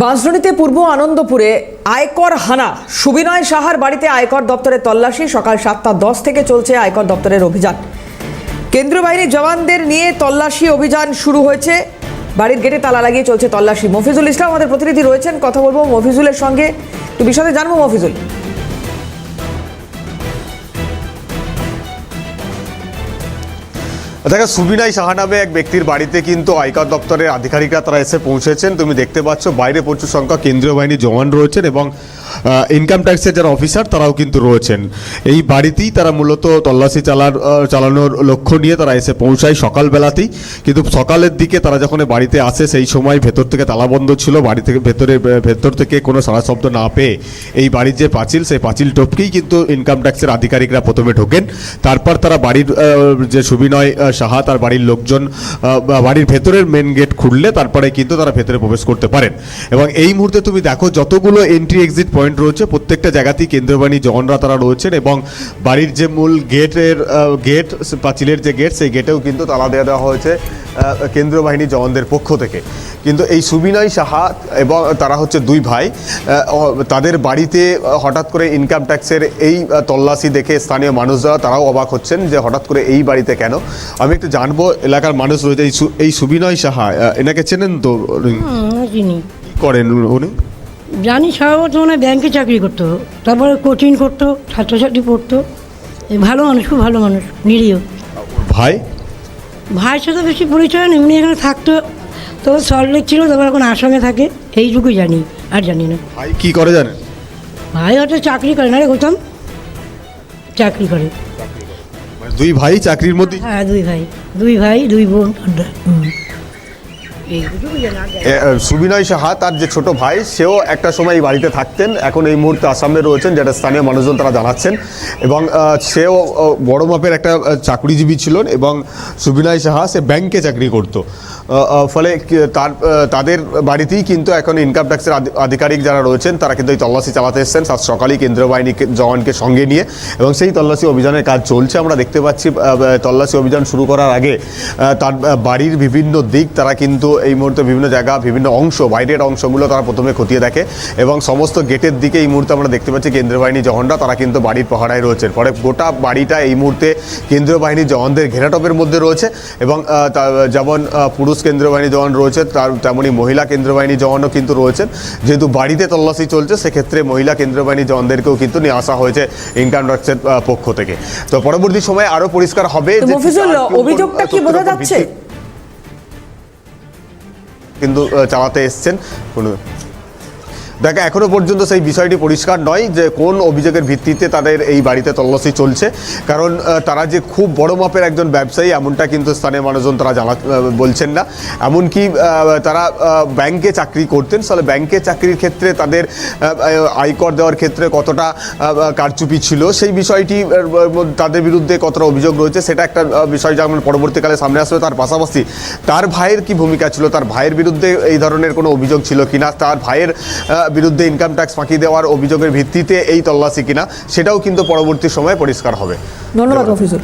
বাঁশডাঁড়িতে পূর্ব আনন্দপুরে আয়কর হানা। সুবিনয় সাহার বাড়িতে আয়কর দপ্তরের তল্লাশি। সকাল 7:10 থেকে চলছে আয়কর দপ্তরের অভিযান। কেন্দ্রীয় বাহিনীর জওয়ানদের নিয়ে তল্লাশি অভিযান শুরু হয়েছে। বাড়ির গেটে তালা লাগিয়ে চলছে তল্লাশি। মফিজুল ইসলাম আমাদের প্রতিনিধি রয়েছেন, কথা বলবো মফিজুলের সঙ্গে, একটু বিষয়ে জানবো মফিজুল। দেখো, সুবিনয় সাহা নামে এক ব্যক্তির বাড়িতে কিন্তু আয়কর দপ্তরের আধিকারিকরা তারা এসে পৌঁছেছেন। তুমি দেখতে পাচ্ছ বাইরে প্রচুর সংখ্যক কেন্দ্রীয় বাহিনীর জওয়ান রয়েছেন এবং ইনকাম ট্যাক্সের যারা অফিসার তারাও কিন্তু রয়েছেন। এই বাড়িতেই তারা মূলত তল্লাশি চালানোর লক্ষ্য নিয়ে তারা এসে পৌঁছায় সকালবেলাতেই। কিন্তু সকালের দিকে তারা যখন বাড়িতে আসে সেই সময় ভেতর থেকে তালাবন্ধ ছিল। বাড়ি থেকে ভেতর থেকে কোনো সাড়া শব্দ না পেয়ে এই বাড়ির যে পাঁচিল, সেই পাঁচিল টপকেই কিন্তু ইনকাম ট্যাক্সের আধিকারিকরা প্রথমে ঢোকেন। তারপর তারা বাড়ির যে সুবিনয় সাহা তার বাড়ির লোকজন বাড়ির ভেতরের মেন গেট খুললে তারপরে কিন্তু তারা ভেতরে প্রবেশ করতে পারেন। এবং এই মুহূর্তে তুমি দেখো যতগুলো এন্ট্রি এক্সিট পয়েন্ট রয়েছে প্রত্যেকটা জায়গাতেই কেন্দ্রীয় বাহিনী জওয়ানরা তারা রয়েছেন এবং বাড়ির যে মূল গেট পাঁচিলের যে গেট, সেই গেটেও কিন্তু তালা দেওয়া হয়েছে কেন্দ্রীয় বাহিনী জওয়ানদের পক্ষ থেকে। কিন্তু এই সুবিনয় সাহা এবং তারা হচ্ছে দুই ভাই, তাদের বাড়িতে হঠাৎ করে ইনকাম ট্যাক্সের এই তল্লাশি দেখে স্থানীয় মানুষরা তারাও অবাক হচ্ছেন যে হঠাৎ করে এই বাড়িতে কেন। আমি একটু জানবো, এলাকার মানুষ রয়েছে, এই সুবিনয় সাহা এনাকে চেনেন তো? চিনি। কি করেন উনি? জানি, সারা বর্তমানে ব্যাংকে চাকরি করতো, তারপরে কোচিং করতো, ছাত্রছাত্রী পড়তো। ভালো মানুষ, খুব ভালো মানুষ, নিরীহ। ভাইয়ের সাথে বেশি পরিচয় নেই, এমনি এখানে থাকতো, তবে সল্টলেক ছিল, তারপর এখন আসামে থাকে, এইটুকুই জানি, আর জানি না। ভাই কি করে জানেন? ভাই হয়তো চাকরি করে না রে গৌতম, চাকরি করে। দুই ভাই চাকরির মধ্যে? হ্যাঁ, দুই ভাই দুই বোন। সুবিনয় সাহা তার যে ছোট ভাই, সেও একটা সময় এই বাড়িতে থাকতেন, এখন এই মুহূর্তে আসামে রয়েছেন, যেটা স্থানীয় মানুষজন তারা জানাচ্ছেন। এবং সেও বড় মাপের একটা চাকরিজীবী ছিলেন এবং সুবিনয় সাহা সে ব্যাংকে চাকরি করতো। ফলে তাদের বাড়িতেই কিন্তু এখন ইনকাম ট্যাক্সের আধিকারিক যারা রয়েছেন তারা কিন্তু এই তল্লাশি চালাতে এসেছেন সকালেই কেন্দ্রীয় বাহিনী জওয়ানকে সঙ্গে নিয়ে, এবং সেই তল্লাশি অভিযানের কাজ চলছে। আমরা দেখতে পাচ্ছি তল্লাশি অভিযান শুরু করার আগে তার বাড়ির বিভিন্ন দিক তারা কিন্তু এই মুহূর্তে বিভিন্ন জায়গা, বিভিন্ন অংশ, বাইরের অংশগুলো তারা প্রথমে খতিয়ে দেখে এবং সমস্ত গেটের দিকে এই মুহূর্তে আমরা দেখতে পাচ্ছি কেন্দ্রীয় বাহিনী জওয়ানরা তারা কিন্তু বাড়ির পাহারায় রয়েছেন। ফলে গোটা বাড়িটা এই মুহূর্তে কেন্দ্রীয় বাহিনীর জওয়ানদের ঘেরাটপের মধ্যে রয়েছে এবং যেমন পুরুষ কেন্দ্রীয় বাহিনী জওয়ান রয়েছে তেমনই মহিলা কেন্দ্রীয় বাহিনী জওয়ানও কিন্তু রয়েছেন। যেহেতু বাড়িতে তল্লাশি চলছে সেক্ষেত্রে মহিলা কেন্দ্রীয় বাহিনী জওয়ানদেরকেও কিন্তু নিয়ে আসা হয়েছে ইনকাম ট্যাক্সের পক্ষ থেকে। তো পরবর্তী সময়ে আরো পরিষ্কার হবে অভিযোগটা কি বোঝা যাচ্ছে, কিন্তু চালাতে এসছেন কোনো দেখা এখনো পর্যন্ত সেই বিষয়টি পরিষ্কার নয় যে কোন অভিযোগের ভিত্তিতে তাদের এই বাড়িতে তল্লাশি চলছে। কারণ তারা যে খুব বড় মাপের একজন ব্যবসায়ী এমনটা কিন্তু স্থানীয় মানুষজন তারা বলছেন না। এমনকি তারা ব্যাংকে চাকরি করতেন, ফলে ব্যাংকে চাকরির ক্ষেত্রে তাদের আয়কর দেওয়ার ক্ষেত্রে কতটা কারচুপি ছিল সেই বিষয়টি তাদের বিরুদ্ধে কতটা অভিযোগ রয়েছে সেটা একটা বিষয় যেমন পরবর্তীকালে সামনে আসবে। তার পাশাপাশি তার ভাইয়ের কি ভূমিকা ছিল, তার ভাইয়ের বিরুদ্ধে এই ধরনের কোনো অভিযোগ ছিল কিনা, তার ভাইয়ের বিরুদ্ধে ইনকাম ট্যাক্স ফাঁকি দেওয়ার অভিযোগের ভিত্তিতে এই তল্লাশি কিনা, সেটাও কিন্তু পরবর্তী সময়ে পরিষ্কার হবে। ধন্যবাদ মফিজুল।